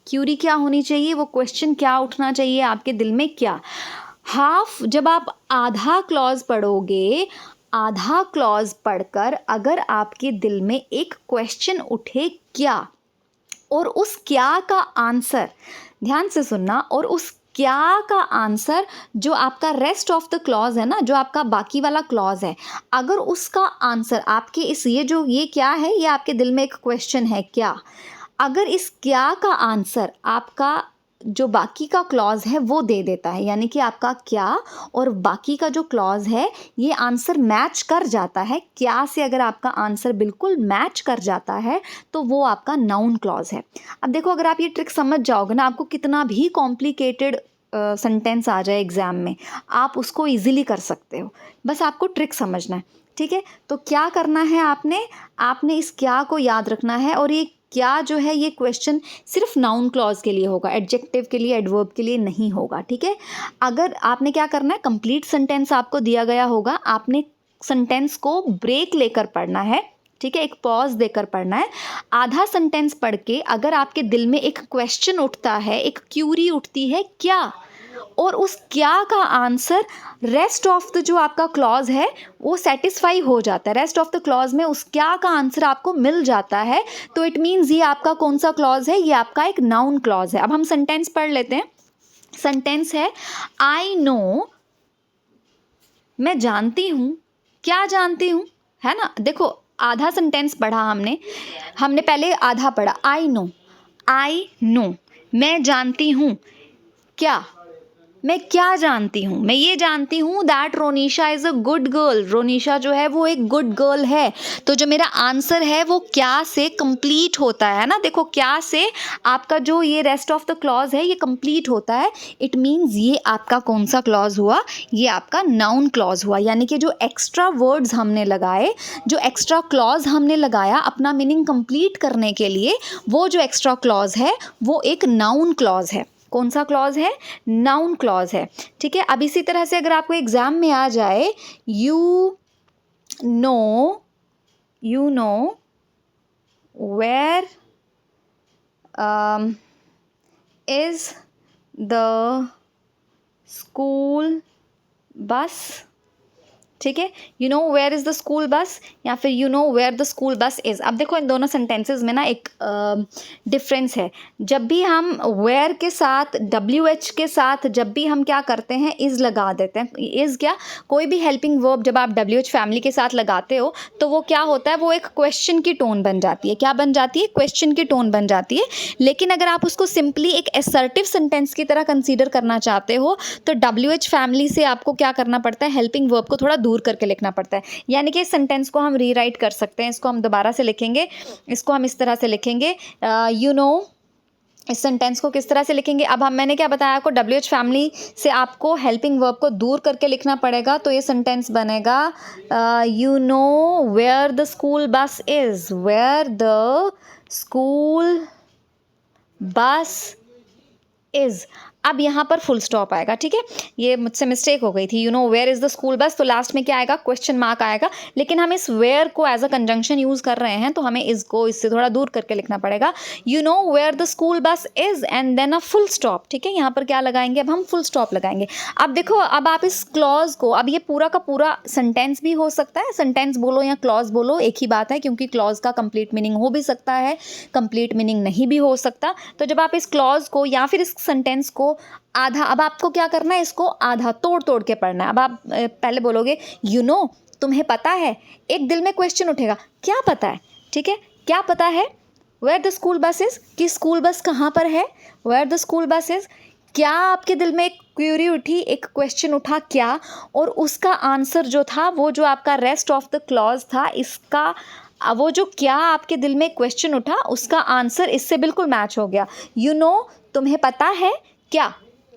क्यूरी क्या होनी चाहिए? वो क्वेश्चन क्या उठना चाहिए आपके दिल में? क्या हाफ, जब आप आधा क्लॉज पढ़ोगे, आधा क्लॉज पढ़कर अगर आपके दिल में एक क्वेश्चन उठे क्या, और उस क्या का आंसर, ध्यान से सुनना, और उस क्या का आंसर जो आपका रेस्ट ऑफ द क्लॉज है ना, जो आपका बाकी वाला क्लॉज है, अगर उसका आंसर आपके इस, ये क्या है, ये आपके दिल में एक क्वेश्चन है क्या, अगर इस क्या का आंसर आपका जो बाकी का क्लॉज है वो दे देता है, यानी कि आपका क्या और बाकी का जो क्लॉज है ये आंसर मैच कर जाता है, क्या से अगर आपका आंसर बिल्कुल मैच कर जाता है तो वो आपका नाउन क्लॉज है। अब देखो, अगर आप ये ट्रिक समझ जाओगे ना, आपको कितना भी कॉम्प्लिकेटेड सेंटेंस आ जाए एग्ज़ाम में, आप उसको इजीली कर सकते हो, बस आपको ट्रिक समझना है, ठीक है? तो क्या करना है आपने, आपने इस क्या को याद रखना है, और ये क्या जो है ये क्वेश्चन सिर्फ नाउन क्लॉज के लिए होगा, एडजेक्टिव के लिए, एडवर्ब के लिए नहीं होगा, ठीक है? अगर आपने क्या करना है, कंप्लीट सेंटेंस आपको दिया गया होगा, आपने सेंटेंस को ब्रेक लेकर पढ़ना है, ठीक है, एक पॉज देकर पढ़ना है। आधा सेंटेंस पढ़ के अगर आपके दिल में एक क्वेश्चन उठता है, एक क्यूरी उठती है क्या, और उस क्या का आंसर रेस्ट ऑफ द जो आपका क्लॉज है वो सेटिस्फाई हो जाता है, रेस्ट ऑफ द क्लॉज में उस क्या का आंसर आपको मिल जाता है, तो इट मीन्स ये आपका कौन सा क्लॉज है, ये आपका एक नाउन क्लॉज है। अब हम सेंटेंस पढ़ लेते हैं। सेंटेंस है, आई नो, मैं जानती हूँ, क्या जानती हूँ, है ना? देखो, आधा सेंटेंस पढ़ा हमने, हमने पहले आधा पढ़ा, आई नो, मैं जानती हूँ क्या, मैं क्या जानती हूँ, मैं ये जानती हूँ that Ronisha is a good girl, Ronisha जो है वो एक गुड गर्ल है। तो जो मेरा आंसर है वो क्या से कंप्लीट होता है ना, देखो क्या से आपका जो ये रेस्ट ऑफ द क्लॉज है ये कंप्लीट होता है, इट मीन्स ये आपका कौन सा क्लॉज हुआ, ये आपका नाउन क्लॉज हुआ, यानी कि जो एक्स्ट्रा वर्ड्स हमने लगाए, जो एक्स्ट्रा क्लॉज हमने लगाया अपना मीनिंग कंप्लीट करने के लिए, वो जो एक्स्ट्रा क्लॉज है वो एक नाउन क्लॉज है। कौन सा क्लॉज है? नाउन क्लॉज है, ठीक है? अब इसी तरह से अगर आपको एग्जाम में आ जाए, you know where is the school bus, ठीक है, you know where is the school bus, या फिर you know where the school bus is. अब देखो इन दोनों सेंटेंसेस में ना एक डिफरेंस है। जब भी हम वेयर के साथ WH के साथ जब भी हम क्या करते हैं, इज़ लगा देते हैं। इज़ क्या, कोई भी हेल्पिंग वर्ब जब आप WH फैमिली के साथ लगाते हो तो वो क्या होता है, वो एक क्वेश्चन की टोन बन जाती है। क्या बन जाती है, क्वेश्चन की टोन बन जाती है। लेकिन अगर आप उसको सिंपली एक असर्टिव सेंटेंस की तरह कंसीडर करना चाहते हो तो WH फैमिली से आपको क्या करना पड़ता है, हेल्पिंग वर्ब को थोड़ा दूर करके लिखना पड़ता है। यानी कि इस सेंटेंस को हम रीराइट कर सकते हैं। इसको हम दोबारा से लिखेंगे, इसको हम इस तरह से लिखेंगे, यू नो, इस सेंटेंस को किस तरह से लिखेंगे। अब मैंने क्या बताया आपको, WH फैमिली से आपको हेल्पिंग वर्ब को दूर करके लिखना पड़ेगा। तो ये सेंटेंस बनेगा, you know where the school bus is, where the school bus is. अब यहाँ पर फुल स्टॉप आएगा, ठीक है, ये मुझसे मिस्टेक हो गई थी। You know where is the school bus, तो लास्ट में क्या आएगा, क्वेश्चन मार्क आएगा। लेकिन हम इस वेयर को एज अ कंजंक्शन यूज़ कर रहे हैं तो हमें इसको इससे थोड़ा दूर करके लिखना पड़ेगा। You know where the school bus is and then a full stop, ठीक है। यहाँ पर क्या लगाएंगे, अब हम फुल स्टॉप लगाएंगे। अब देखो, अब आप इस क्लॉज को, अब ये पूरा का पूरा सेंटेंस भी हो सकता है, सेंटेंस बोलो या क्लॉज बोलो एक ही बात है, क्योंकि क्लॉज का कंप्लीट मीनिंग हो भी सकता है, कंप्लीट मीनिंग नहीं भी हो सकता। तो जब आप इस क्लॉज को या फिर इस सेंटेंस को आधा, अब आपको क्या करना है, इसको आधा तोड़ तोड़ के पढ़ना है। अब आप पहले बोलोगे यू नो, तुम्हें पता है, एक दिल में क्वेश्चन उठेगा, क्या पता है, ठीक है, क्या पता है। Where the school bus is, कि स्कूल बस कहाँ पर है, where the school bus is. क्या आपके दिल में एक क्वेरी उठी, एक क्वेश्चन उठा, क्या, और उसका आंसर जो था, वो जो आपका रेस्ट ऑफ द क्लॉज था, इसका वो जो क्या आपके दिल में क्वेश्चन उठा, उसका आंसर इससे बिल्कुल मैच हो गया। यू नो, तुम्हें पता है, क्या,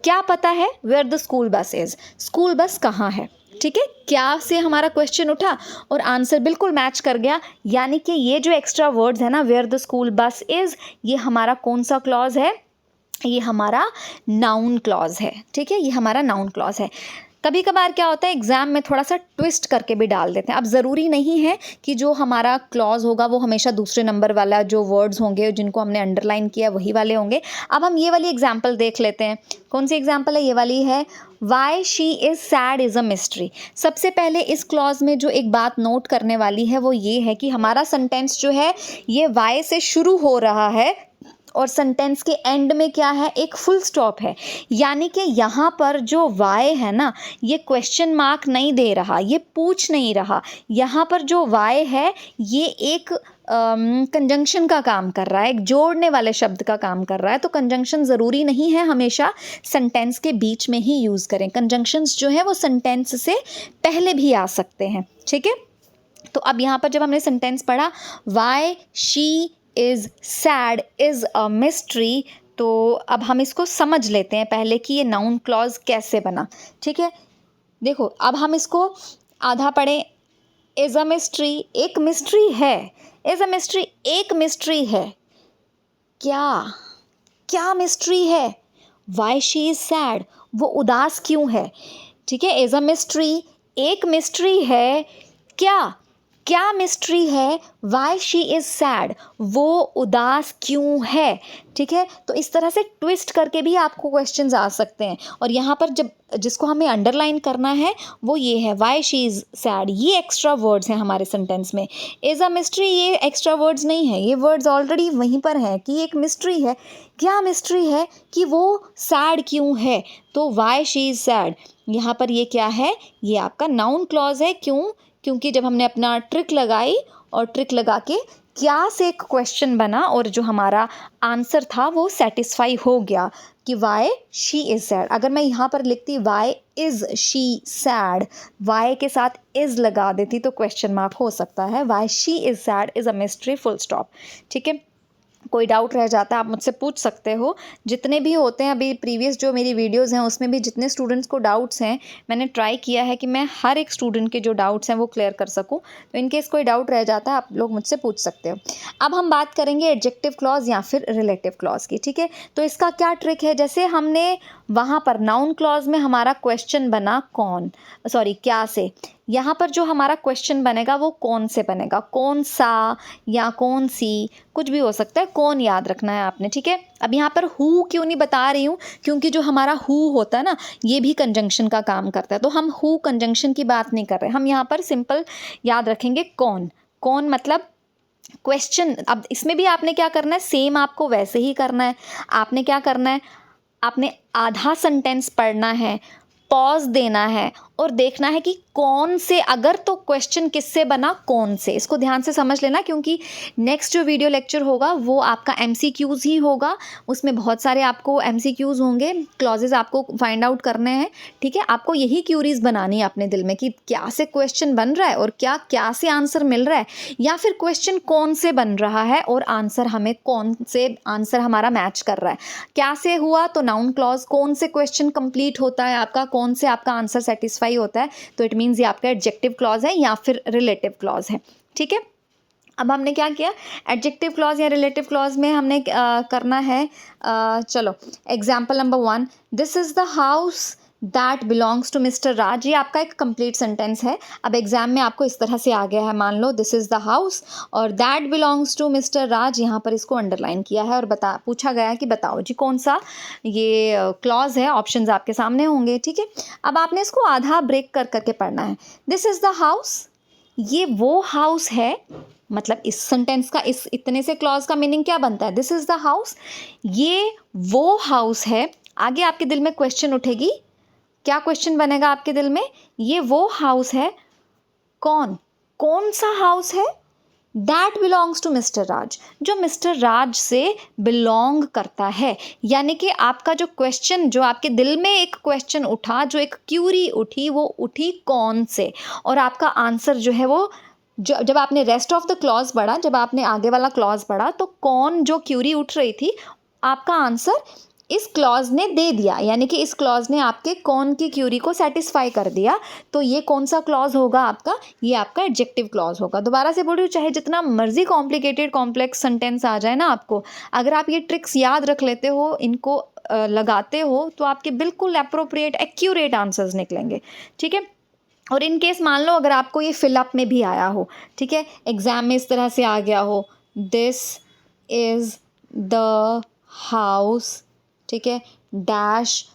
क्या पता है, where the school bus is, school bus कहाँ है, ठीक है। क्या से हमारा क्वेश्चन उठा और आंसर बिल्कुल मैच कर गया। यानी कि ये जो एक्स्ट्रा वर्ड्स है ना, where the school bus is, ये हमारा कौन सा क्लॉज है, ये हमारा नाउन क्लॉज है, ठीक है, ये हमारा नाउन क्लॉज है। कभी कभार क्या होता है, एग्जाम में थोड़ा सा ट्विस्ट करके भी डाल देते हैं। अब ज़रूरी नहीं है कि जो हमारा क्लॉज होगा वो हमेशा दूसरे नंबर वाला, जो वर्ड्स होंगे जिनको हमने अंडरलाइन किया वही वाले होंगे। अब हम ये वाली एग्जाम्पल देख लेते हैं। कौन सी एग्जाम्पल है, ये वाली है, why she is sad is a mystery. सबसे पहले इस क्लॉज में जो एक बात नोट करने वाली है वो ये है कि हमारा सेंटेंस जो है ये वाई से शुरू हो रहा है और सेंटेंस के एंड में क्या है, एक फुल स्टॉप है। यानी कि यहाँ पर जो वाई है ना, ये क्वेश्चन मार्क नहीं दे रहा, ये पूछ नहीं रहा। यहाँ पर जो वाई है ये एक कंजंक्शन का काम कर रहा है, एक जोड़ने वाले शब्द का काम कर रहा है। तो कंजंक्शन ज़रूरी नहीं है हमेशा सेंटेंस के बीच में ही यूज़ करें। कंजंक्शंस जो है वो सेंटेंस से पहले भी आ सकते हैं, ठीक है। तो अब यहाँ पर जब हमने सेंटेंस पढ़ा, why she is sad is a mystery, तो अब हम इसको समझ लेते हैं पहले कि ये नाउन क्लॉज कैसे बना, ठीक है। देखो, अब हम इसको आधा पढ़ें। इज़ अ मिस्ट्री, एक मिस्ट्री है, इज़ अ मिस्ट्री, एक मिस्ट्री है। क्या, क्या मिस्ट्री है, वाई शी इज़ सैड, वो उदास क्यों है, ठीक है। इज़ अ मिस्ट्री, एक मिस्ट्री है, क्या, क्या मिस्ट्री है, वाई शी इज़ सैड, वो उदास क्यों है, ठीक है। तो इस तरह से ट्विस्ट करके भी आपको क्वेश्चंस आ सकते हैं। और यहाँ पर जब जिसको हमें अंडरलाइन करना है वो ये है, वाई शी इज़ सैड, ये एक्स्ट्रा वर्ड्स हैं हमारे सेंटेंस में। इज़ अ मिस्ट्री, ये एक्स्ट्रा वर्ड्स नहीं है, ये वर्ड्स ऑलरेडी वहीं पर हैं कि एक मिस्ट्री है। क्या मिस्ट्री है, कि वो सैड क्यों है, तो वाई शी इज़ सैड। यहाँ पर ये क्या है, ये आपका नाउन क्लॉज है। क्यों, क्योंकि जब हमने अपना ट्रिक लगाई और ट्रिक लगा के क्या से एक क्वेश्चन बना और जो हमारा आंसर था वो सेटिस्फाई हो गया कि वाई शी इज़ सैड। अगर मैं यहाँ पर लिखती why is she sad, why के साथ इज़ लगा देती तो क्वेश्चन मार्क हो सकता है। Why she is sad is a mystery, full stop, ठीक है। कोई डाउट रह जाता है आप मुझसे पूछ सकते हो, जितने भी होते हैं। अभी प्रीवियस जो मेरी वीडियोस हैं उसमें भी जितने स्टूडेंट्स को डाउट्स हैं, मैंने ट्राई किया है कि मैं हर एक स्टूडेंट के जो डाउट्स हैं वो क्लियर कर सकूं। तो इनकेस कोई डाउट रह जाता है आप लोग मुझसे पूछ सकते हो। अब हम बात करेंगे एडजेक्टिव क्लॉज या फिर रिलेटिव क्लॉज की, ठीक है। तो इसका क्या ट्रिक है, जैसे हमने वहाँ पर नाउन क्लॉज में हमारा क्वेश्चन बना क्या से। यहाँ पर जो हमारा क्वेश्चन बनेगा वो कौन से बनेगा, कौन सा या कौन सी, कुछ भी हो सकता है, कौन याद रखना है आपने, ठीक है। अब यहाँ पर हु क्यों नहीं बता रही हूँ, क्योंकि जो हमारा हु होता है ना, ये भी कंजंक्शन का काम करता है, तो हम हु कंजंक्शन की बात नहीं कर रहे, हम यहाँ पर सिंपल याद रखेंगे कौन। कौन मतलब क्वेश्चन। अब इसमें भी आपने क्या करना है, सेम आपको वैसे ही करना है। आपने क्या करना है, आपने आधा सेंटेंस पढ़ना है, पॉज देना है और देखना है कि कौन से, अगर तो क्वेश्चन किससे बना, कौन से। इसको ध्यान से समझ लेना, क्योंकि नेक्स्ट जो वीडियो लेक्चर होगा वो आपका एमसीक्यूज़ ही होगा। उसमें बहुत सारे आपको एमसीक्यूज़ होंगे, क्लॉजेज आपको फाइंड आउट करने हैं, ठीक है। आपको यही क्यूरीज बनानी है अपने दिल में कि क्या से क्वेश्चन बन रहा है और क्या से आंसर मिल रहा है, या फिर क्वेश्चन कौन से बन रहा है और आंसर हमें कौन से आंसर हमारा मैच कर रहा है। क्या से हुआ तो नाउन क्लॉज, कौन से क्वेश्चन कंप्लीट होता है आपका, कौन से आपका आंसर सेटिस्फाई होता है, तो इट मीन्स ये आपका एडजेक्टिव क्लॉज है या फिर रिलेटिव क्लॉज है, ठीक है। अब हमने क्या किया, एडजेक्टिव क्लॉज या रिलेटिव क्लॉज में हमने करना है, चलो example number 1, this is the house that belongs to mister Raj. ये आपका एक कंप्लीट सेंटेंस है। अब एग्जाम में आपको इस तरह से आ गया है, मान लो दिस इज़ द हाउस और दैट बिलोंग्स टू मिस्टर राज, यहाँ पर इसको अंडरलाइन किया है और पूछा गया है कि बताओ जी कौन सा ये क्लॉज है। ऑप्शंस आपके सामने होंगे, ठीक है। अब आपने इसको आधा ब्रेक कर करके पढ़ना है। दिस इज़ द हाउस, ये वो हाउस है, मतलब इस सेंटेंस का, इस इतने से क्लॉज का मीनिंग क्या बनता है, दिस इज़ द हाउस, ये वो हाउस है। आगे आपके दिल में क्वेश्चन उठेगी, क्या क्वेश्चन बनेगा आपके दिल में, ये वो हाउस है, कौन सा हाउस है, दैट बिलोंग्स टू मिस्टर राज, जो मिस्टर राज से बिलोंग करता है। यानी कि आपका जो क्वेश्चन, जो आपके दिल में एक क्वेश्चन उठा, जो एक क्यूरी उठी, वो उठी कौन से, और आपका आंसर जो है वो, जब आपने रेस्ट ऑफ द क्लॉज पढ़ा, जब आपने आगे वाला क्लॉज पढ़ा, तो कौन जो क्यूरी उठ रही थी, आपका आंसर इस क्लॉज ने दे दिया, यानी कि इस क्लॉज ने आपके कौन की क्यूरी को सेटिस्फाई कर दिया। तो ये कौन सा क्लॉज होगा आपका, ये आपका एडजेक्टिव क्लॉज होगा। दोबारा से बोल रही हूँ, चाहे जितना मर्जी कॉम्प्लिकेटेड कॉम्प्लेक्स सेंटेंस आ जाए ना आपको, अगर आप ये ट्रिक्स याद रख लेते हो, इनको लगाते हो, तो आपके बिल्कुल अप्रोप्रिएट एक्यूरेट आंसर्स निकलेंगे, ठीक है। और इन केस मान लो अगर आपको ये फिलअप में भी आया हो, ठीक है, एग्जाम में इस तरह से आ गया हो, दिस इज़ द हाउस, ठीक है, डैश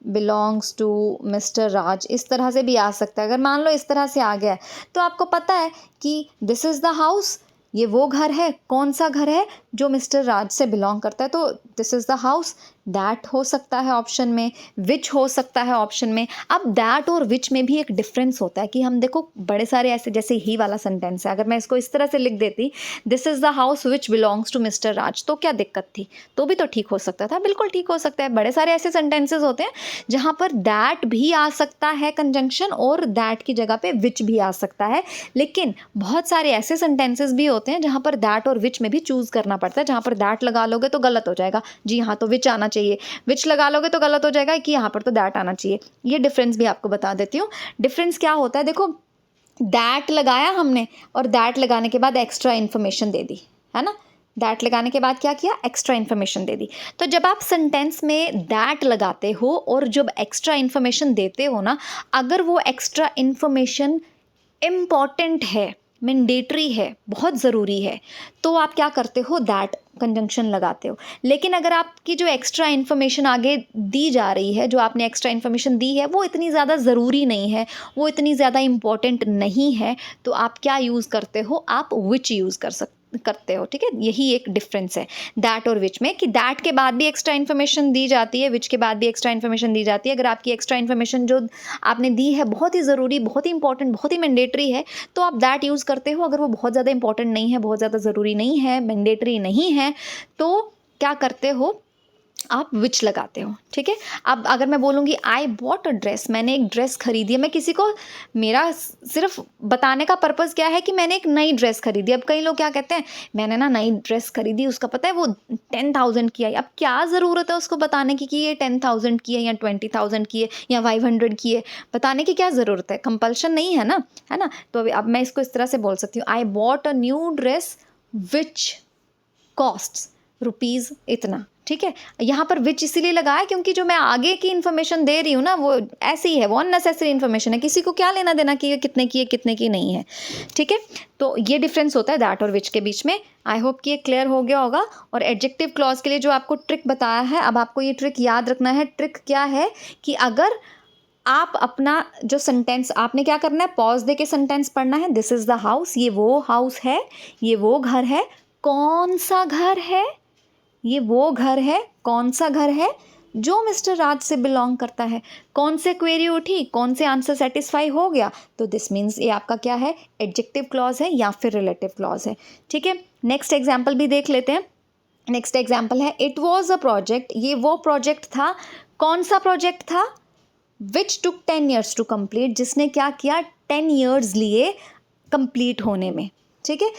बिलोंग्स टू मिस्टर राज, इस तरह से भी आ सकता है। अगर मान लो इस तरह से आ गया है, तो आपको पता है कि दिस इज़ द हाउस, ये वो घर है, कौन सा घर है, जो मिस्टर राज से बिलोंग करता है, तो this is the house, that हो सकता है ऑप्शन में, विच हो सकता है ऑप्शन में। अब दैट और विच में भी एक डिफरेंस होता है कि हम देखो बड़े सारे ऐसे, जैसे ही वाला सेंटेंस है, अगर मैं इसको इस तरह से लिख देती, this is the house which belongs to mister Raj, तो क्या दिक्कत थी, तो भी तो ठीक हो सकता था, बिल्कुल ठीक हो सकता है। बड़े सारे ऐसे सेंटेंसेज होते हैं जहाँ पर दैट भी आ सकता है कंजंक्शन, और दैट की जगह पे विच भी आ सकता है। लेकिन बहुत सारे ऐसे सेंटेंसेस भी होते हैं जहाँ पर दैट और विच में भी चूज़ करना पड़ता है। जहाँ पर दैट लगा लोगे तो गलत हो जाएगा, जी हाँ, तो विच आना चाहिए, विच लगा लोगे तो गलत हो जाएगा कि यहाँ पर तो दैट आना चाहिए। ये डिफरेंस भी आपको बता देती हूँ। डिफरेंस क्या होता है, देखो दैट लगाया हमने, और दैट लगाने के बाद एक्स्ट्रा इन्फॉर्मेशन दे दी, है ना। दैट लगाने के बाद क्या किया, एक्स्ट्रा इन्फॉर्मेशन दे दी। तो जब आप सेंटेंस में दैट लगाते हो और जब एक्स्ट्रा इन्फॉर्मेशन देते हो ना, अगर वो एक्स्ट्रा इन्फॉर्मेशन इम्पॉर्टेंट है, मैंडेटरी है, बहुत ज़रूरी है, तो आप क्या करते हो, दैट कंजंक्शन लगाते हो। लेकिन अगर आपकी जो एक्स्ट्रा इन्फॉर्मेशन आगे दी जा रही है, जो आपने एक्स्ट्रा इन्फॉर्मेशन दी है, वो इतनी ज़्यादा ज़रूरी नहीं है, वो इतनी ज़्यादा इम्पॉर्टेंट नहीं है, तो आप क्या यूज़ करते हो, आप विच यूज़ करते हो, ठीक है। यही एक डिफरेंस है दैट और विच में, कि दैट के बाद भी एक्स्ट्रा इन्फॉर्मेशन दी जाती है, विच के बाद भी एक्स्ट्रा इन्फॉर्मेशन दी जाती है। अगर आपकी एक्स्ट्रा इन्फॉर्मेशन जो आपने दी है बहुत ही ज़रूरी, बहुत ही इंपॉर्टेंट, बहुत ही मैंडेटरी है, तो आप दैट यूज़ करते हो। अगर वो बहुत ज़्यादा इंपॉर्टेंट नहीं है, बहुत ज़्यादा ज़रूरी नहीं है, मैंडेटरी नहीं है, तो क्या करते हो, आप विच लगाते हो, ठीक है। अब अगर मैं बोलूँगी आई बॉट अ ड्रेस, मैंने एक ड्रेस खरीदी है, मैं किसी को, मेरा सिर्फ बताने का पर्पज़ क्या है कि मैंने एक नई ड्रेस खरीदी। अब कई लोग क्या कहते हैं, मैंने ना नई ड्रेस खरीदी, उसका पता है वो 10,000 की है। अब क्या ज़रूरत है उसको बताने की कि ये 10,000 की है या 20,000 की है या 500 की है, बताने की क्या ज़रूरत है, कंपल्शन नहीं है ना, है ना। तो अब मैं इसको इस तरह से बोल सकती हूँ, I bought a new dress which costs rupees इतना, ठीक है। यहाँ पर विच इसीलिए लगा है क्योंकि जो मैं आगे की इन्फॉर्मेशन दे रही हूँ ना वो ऐसी ही है, वो अननेसेसरी इन्फॉर्मेशन है, किसी को क्या लेना देना कि ये कितने की है कितने की नहीं है, ठीक है। तो ये डिफरेंस होता है दैट और विच के बीच में। आई होप कि ये क्लियर हो गया होगा। और एडजेक्टिव क्लॉज के लिए जो आपको ट्रिक बताया है, अब आपको ये ट्रिक याद रखना है। ट्रिक क्या है कि अगर आप अपना जो सेंटेंस, आपने क्या करना है, पॉज दे के सेंटेंस पढ़ना है। दिस इज़ द हाउस, ये वो हाउस है, ये वो घर है। कौन सा घर है? ये वो घर है। कौन सा घर है? जो मिस्टर राज से बिलोंग करता है। कौन से क्वेरी उठी, कौन से आंसर सेटिस्फाई हो गया, तो दिस मीन्स ये आपका क्या है, एडजेक्टिव क्लॉज है या फिर रिलेटिव क्लॉज है, ठीक है। नेक्स्ट एग्जाम्पल भी देख लेते हैं। नेक्स्ट एग्जाम्पल है इट वॉज अ प्रोजेक्ट, ये वो प्रोजेक्ट था। कौन सा प्रोजेक्ट था? विच टुक 10 years टू कंप्लीट, जिसने क्या किया, 10 years लिए कंप्लीट होने में, ठीक है।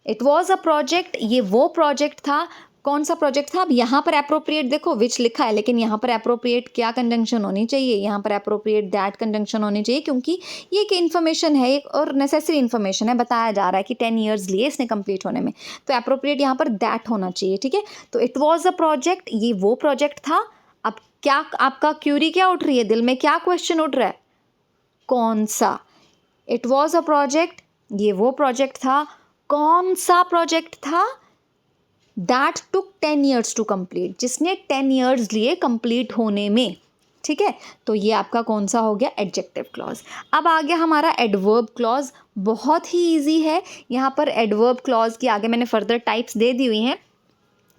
इट वॉज अ प्रोजेक्ट, ये वो प्रोजेक्ट था। कौन सा प्रोजेक्ट था? अब यहाँ पर अप्रोप्रिएट देखो विच लिखा है, लेकिन यहाँ पर अप्रोप्रिएट क्या कंजंक्शन होनी चाहिए, यहाँ पर अप्रोप्रिएट दैट कंजंक्शन होनी चाहिए, क्योंकि ये एक इन्फॉर्मेशन है, एक और नेसेसरी इन्फॉर्मेशन है, बताया जा रहा है कि 10 years लिए इसने कंप्लीट होने में, तो अप्रोप्रिएट यहाँ पर दैट होना चाहिए, ठीक है। तो इट वॉज अ प्रोजेक्ट, ये वो प्रोजेक्ट था। अब क्या आपका क्यूरी क्या उठ रही है, दिल में क्या क्वेश्चन उठ रहा है, कौन सा? इट वॉज अ प्रोजेक्ट, ये वो प्रोजेक्ट था। कौन सा प्रोजेक्ट था? That took 10 years to complete, जिसने 10 years लिए कंप्लीट होने में, ठीक है। तो ये आपका कौन सा हो गया, एडजेक्टिव क्लॉज। अब आ गया हमारा एडवर्ब क्लॉज, बहुत ही इजी है। यहाँ पर एडवर्ब क्लॉज की आगे मैंने फर्दर टाइप्स दे दी हुई हैं,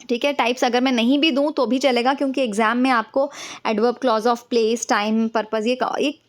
ठीक है। टाइप्स अगर मैं नहीं भी दूं तो भी चलेगा, क्योंकि एग्जाम में आपको adverb clause of place, time, purpose ये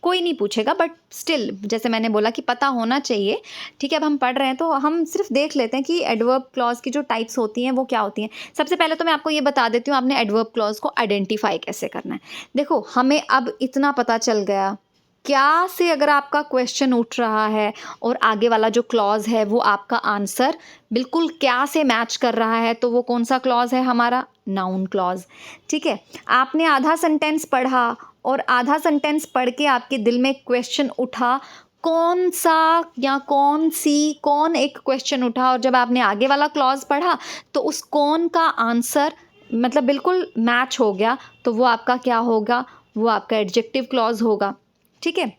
कोई नहीं पूछेगा, बट स्टिल जैसे मैंने बोला कि पता होना चाहिए, ठीक है। अब हम पढ़ रहे हैं तो हम सिर्फ देख लेते हैं कि एडवर्ब क्लॉज की जो टाइप्स होती हैं वो क्या होती हैं। सबसे पहले तो मैं आपको ये बता देती हूँ आपने एडवर्ब क्लॉज को आइडेंटिफाई कैसे करना है। देखो हमें अब इतना पता चल गया, क्या से अगर आपका क्वेश्चन उठ रहा है और आगे वाला जो क्लॉज है वो आपका आंसर बिल्कुल क्या से मैच कर रहा है, तो वो कौन सा क्लॉज है हमारा, नाउन क्लॉज, ठीक है। आपने आधा सेंटेंस पढ़ा और आधा सेंटेंस पढ़ के आपके दिल में क्वेश्चन उठा, कौन सा या कौन सी, कौन एक क्वेश्चन उठा, और जब आपने आगे वाला क्लॉज पढ़ा तो उस कौन का आंसर मतलब बिल्कुल मैच हो गया, तो वो आपका क्या होगा, वो आपका एडजेक्टिव क्लॉज होगा, ठीक है।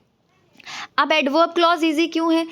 अब एडवर्ब क्लॉज इजी क्यों है,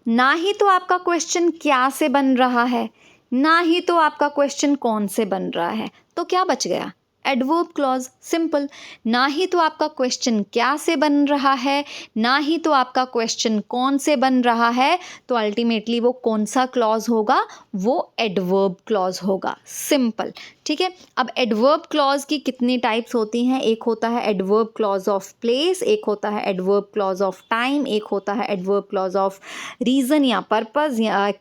ना ही तो आपका क्वेश्चन क्या से बन रहा है, ना ही तो आपका क्वेश्चन कौन से बन रहा है, तो क्या बच गया, एडवर्ब क्लॉज, सिंपल। ना ही तो आपका क्वेश्चन क्या से बन रहा है, ना ही तो आपका क्वेश्चन कौन से बन रहा है, तो अल्टीमेटली वो कौन सा क्लॉज होगा, वो एडवर्ब क्लॉज होगा, सिंपल, ठीक है। अब एडवर्ब क्लॉज की कितनी टाइप्स होती हैं, एक होता है एडवर्ब क्लॉज ऑफ प्लेस, एक होता है एडवर्ब क्लॉज ऑफ टाइम, एक होता है एडवर्ब क्लॉज ऑफ रीज़न या पर्पस, या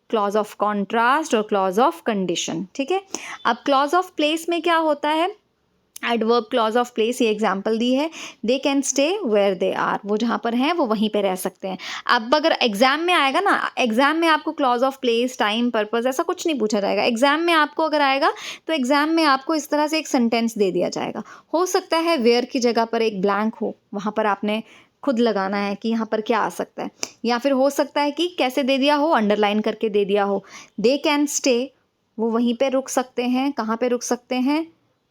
क्लॉज ऑफ कॉन्ट्रास्ट और क्लॉज ऑफ कंडीशन, ठीक है। अब क्लॉज ऑफ प्लेस में क्या होता है, एडवर्ब क्लॉज ऑफ प्लेस, ये एग्जाम्पल दी है, they can stay where they are, वो जहाँ पर हैं वो वहीं पे रह सकते हैं। अब अगर एग्जाम में आएगा ना, एग्जाम में आपको clause of place, time, purpose ऐसा कुछ नहीं पूछा जाएगा। एग्जाम में आपको अगर आएगा तो एग्जाम में आपको इस तरह से एक सेंटेंस दे दिया जाएगा, हो सकता है वेयर की जगह पर एक ब्लैंक हो, वहाँ पर आपने खुद लगाना है कि यहाँ पर क्या आ सकता है, या फिर हो सकता है कि कैसे दे दिया हो, अंडरलाइन करके दे दिया हो। दे कैन स्टे, वो वहीं पे रुक सकते हैं, कहाँ पे रुक सकते हैं,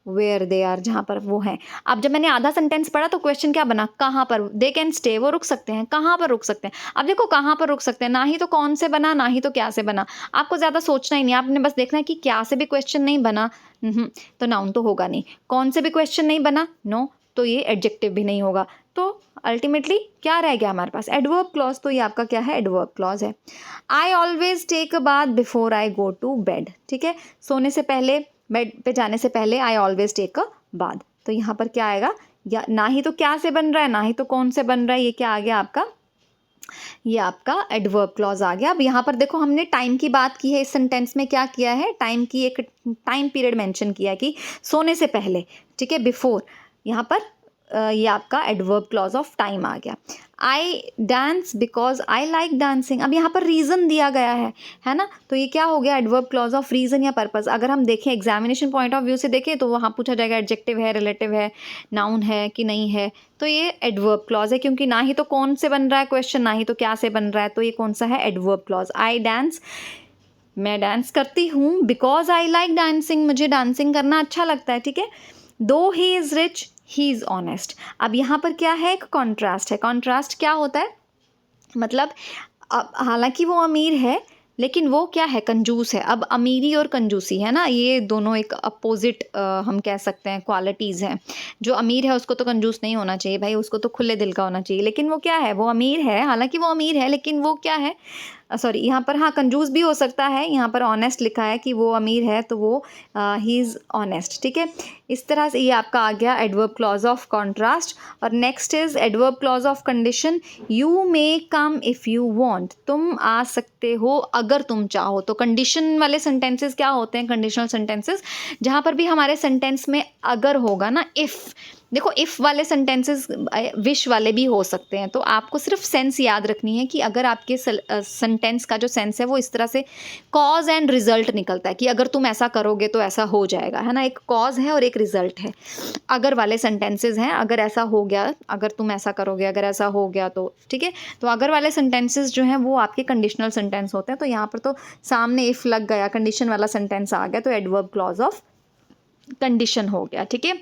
वेयर दे आर, जहाँ पर वो हैं। अब जब मैंने आधा सेंटेंस पढ़ा तो क्वेश्चन क्या बना, कहाँ पर, दे कैन स्टे, वो रुक सकते हैं, कहाँ पर रुक सकते हैं। अब देखो कहाँ पर रुक सकते हैं, ना ही तो कौन से बना, ना ही तो क्या से बना, आपको ज़्यादा सोचना ही नहीं, आपने बस देखना है कि क्या से भी क्वेश्चन नहीं बना, तो नाउन तो होगा नहीं, कौन से भी क्वेश्चन नहीं बना, नो, तो ये एडजेक्टिव भी नहीं होगा, तो अल्टीमेटली क्या रह गया हमारे पास, एडवर्ब क्लॉज, तो ये आपका क्या है, एडवर्ब क्लॉज है। I always take a bath before I go to bed, ठीक है, सोने से पहले, बेड पे जाने से पहले I always take a bath, तो यहाँ पर क्या आएगा, या ना ही तो क्या से बन रहा है, ना ही तो कौन से बन रहा है, ये क्या आ गया आपका, ये आपका एडवर्ब क्लॉज आ गया। अब यहाँ पर देखो हमने टाइम की बात की है, इस सेंटेंस में क्या किया है, टाइम की एक टाइम पीरियड मेंशन किया है कि सोने से पहले, ठीक है, बिफोर, यहाँ पर ये आपका एडवर्ब क्लॉज ऑफ टाइम आ गया। I dance because I like dancing, अब यहाँ पर रीज़न दिया गया है ना, तो ये क्या हो गया, एडवर्ब क्लॉज ऑफ रीज़न या पर्पस। अगर हम देखें एग्जामिनेशन पॉइंट ऑफ व्यू से देखें तो वहाँ पूछा जाएगा एडजेक्टिव है, रिलेटिव है, नाउन है कि नहीं है, तो ये एडवर्ब क्लॉज है, क्योंकि ना ही तो कौन से बन रहा है क्वेश्चन, ना ही तो क्या से बन रहा है, तो ये कौन सा है, एडवर्ब क्लॉज। आई डांस मैं डांस करती हूँ बिकॉज आई लाइक डांसिंग, मुझे डांसिंग करना अच्छा लगता है, ठीक है। दो he is rich he is honest. अब यहाँ पर क्या है, एक कॉन्ट्रास्ट है। कॉन्ट्रास्ट क्या होता है, मतलब हालांकि वो अमीर है लेकिन वो क्या है, कंजूस है। अब अमीरी और कंजूसी है ना, ये दोनों एक अपोजिट हम कह सकते हैं क्वालिटीज़ हैं। जो अमीर है उसको तो कंजूस नहीं होना चाहिए भाई, उसको तो खुले दिल का होना चाहिए। लेकिन वो क्या है, वो अमीर है, हालांकि वो अमीर है लेकिन वो क्या है, सॉरी यहाँ पर हाँ कंजूस भी हो सकता है, यहाँ पर ऑनेस्ट लिखा है कि वो अमीर है तो वो ही इज़ ऑनेस्ट, ठीक है। इस तरह से ये आपका आ गया एडवर्ब क्लॉज ऑफ कॉन्ट्रास्ट। और next is adverb clause of condition. You may come if you want, तुम आ सकते हो अगर तुम चाहो। तो कंडीशन वाले सेंटेंसेस क्या होते हैं, कंडीशनल सेंटेंसेस, जहाँ पर भी हमारे सेंटेंस में अगर होगा ना, इफ़, देखो इफ़ वाले सेंटेंसेस विश वाले भी हो सकते हैं। तो आपको सिर्फ सेंस याद रखनी है कि अगर आपके सेंटेंस का जो सेंस है वो इस तरह से कॉज एंड रिजल्ट निकलता है कि अगर तुम ऐसा करोगे तो ऐसा हो जाएगा, है ना। एक कॉज है और एक रिजल्ट है। अगर वाले सेंटेंसेस हैं, अगर ऐसा हो गया, अगर तुम ऐसा करोगे, अगर ऐसा हो गया तो, ठीक है। तो अगर वाले सेंटेंसेस जो हैं वो आपके कंडीशनल सेंटेंस होते हैं। तो यहाँ पर तो सामने इफ़ लग गया, कंडीशन वाला सेंटेंस आ गया, तो एडवर्ब क्लॉज ऑफ कंडीशन हो गया, ठीक है।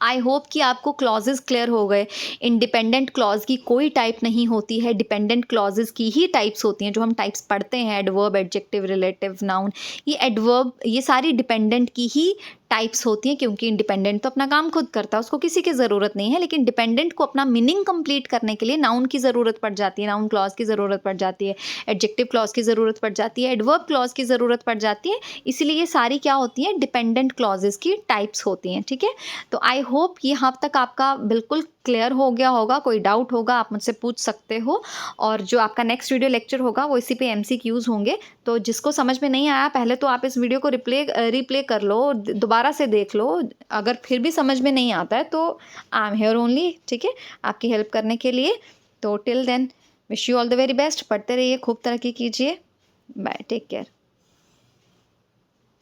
आई होप कि आपको क्लॉजेज क्लियर हो गए। इंडिपेंडेंट क्लॉज की कोई टाइप नहीं होती है, डिपेंडेंट क्लॉजेज की ही टाइप्स होती हैं। जो हम टाइप्स पढ़ते हैं, एडवर्ब, एडजेक्टिव, रिलेटिव, नाउन, ये एडवर्ब, ये सारी डिपेंडेंट की ही टाइप्स होती हैं, क्योंकि इंडिपेंडेंट तो अपना काम खुद करता है, उसको किसी की ज़रूरत नहीं है। लेकिन डिपेंडेंट को अपना मीनिंग कंप्लीट करने के लिए नाउन की ज़रूरत पड़ जाती है, नाउन क्लॉज की ज़रूरत पड़ जाती है, एडजेक्टिव क्लॉज की ज़रूरत पड़ जाती है, एडवर्ब क्लॉज की ज़रूरत पड़ जाती है। इसीलिए ये सारी क्या होती हैं, डिपेंडेंट क्लॉजेज की टाइप्स होती हैं, ठीक है। तो आई होप यहाँ तक आपका बिल्कुल क्लियर हो गया होगा। कोई डाउट होगा आप मुझसे पूछ सकते हो। और जो आपका नेक्स्ट वीडियो लेक्चर होगा वो इसी पे एमसीक्यूज होंगे। तो जिसको समझ में नहीं आया, पहले तो आप इस वीडियो को रिप्ले कर लो, दोबारा से देख लो। अगर फिर भी समझ में नहीं आता है तो आई एम हेयर ओनली, ठीक है, आपकी हेल्प करने के लिए। तो till then wish you all the very best. पढ़ते रहिए, खूब तरक्की कीजिए। Bye, take care.